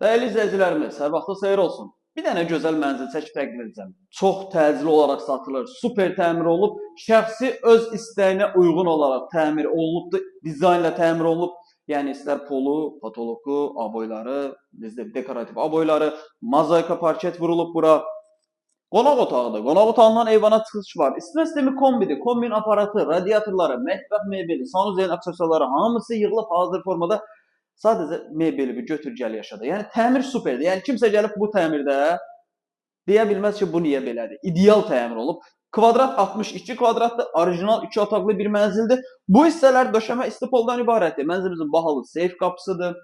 Dəyərli izləyicilərimiz, hər vaxtınız xeyir olsun. Bir dənə gözəl mənzil çəkib təqdim edəcəm. Çox təcili olaraq satılır, super təmir olunub, şəxsi öz istəyinə uyğun olaraq təmir olunubdur, dizaynla təmir olunub. Yəni istər polu, patoloku, aboyları, bizdə dekorativ aboyları, mozaika parket vurulub bura. Qonaq otağıdır. Qonaq otağından eyvana çıxış var. İstinə sistemi kombidir. Kombin aparatı, radiatorları, mətbəx mebeli, sanuzel aksesuarları hamısı yığılıb hazır formada. Sadəcə mebeli bir götür gəl yaşada. Yəni təmir superdir. Yəni kimsə gəlib bu təmirdə deyə bilməz ki, bu niyə belədir. İdeal təmir olub. Kvadrat 62 kvadratdır. Orijinal 2 otaqlı bir mənzildir. Bu hissələr döşəmə istipoldan ibarətdir. Mənzilimizin bahalı seyf qapısıdır.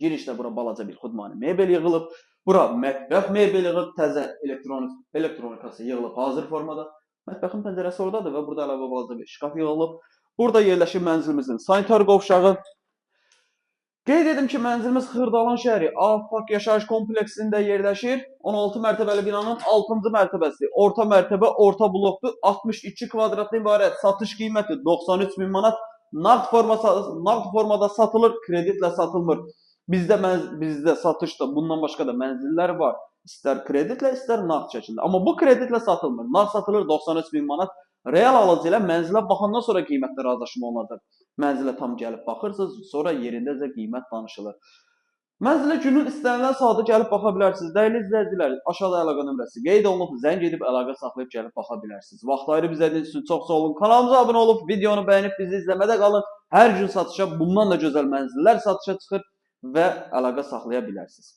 Girişdə bura balaca bir xudmani mebel yığılıb. Bura mətbəx mebel yığılıb. Təzə elektronikası yığılıb hazır formada. Mətbəxin pəncərəsi oradadır və burada əlavə balaca bir şkaf yığılıb. Burada yerləşir mənzilimizin sanitar qovşağı. Qeyd edim ki, mənzilimiz Xırdalan şəhəri Avpark yaşayış kompleksində yerləşir. 16 mərtəbəli binanın 6-cı mərtəbəsi. Orta mərtəbə, orta blokdur. 62 kvadratdan ibarət. Satış qiyməti 93 min manat. Nağd formada satılır, kreditlə satılmır. Bizdə satışda bundan başqa da mənzillər var. İstər kreditlə, istər nağd şəkildə. Amma bu kreditlə satılmır. Nağd satılır 93 min manat. Real alıcı ilə mənzilə baxandan sonra qiymətdə razılaşma olunacaq. Mənzilə tam gəlib baxırsınız, sonra yerindəcə qiymət danışılır. Mənzilə günün istənilən saatı gəlib baxa bilərsiniz. Dəyərli izləyicilər, aşağıda əlaqə nömrəsi qeyd olunub, zəng edib əlaqə saxlayıb gəlib baxa bilərsiniz. Vaxt ayırıb izlədiyiniz üçün çox sağ olun. Kanalımıza abunə olub, videonu bəyənib bizi izləmədə qalın. Hər gün satışa, bundan da gözəl mənzillər satışa çıxır və əlaqə saxlaya bilərsiniz.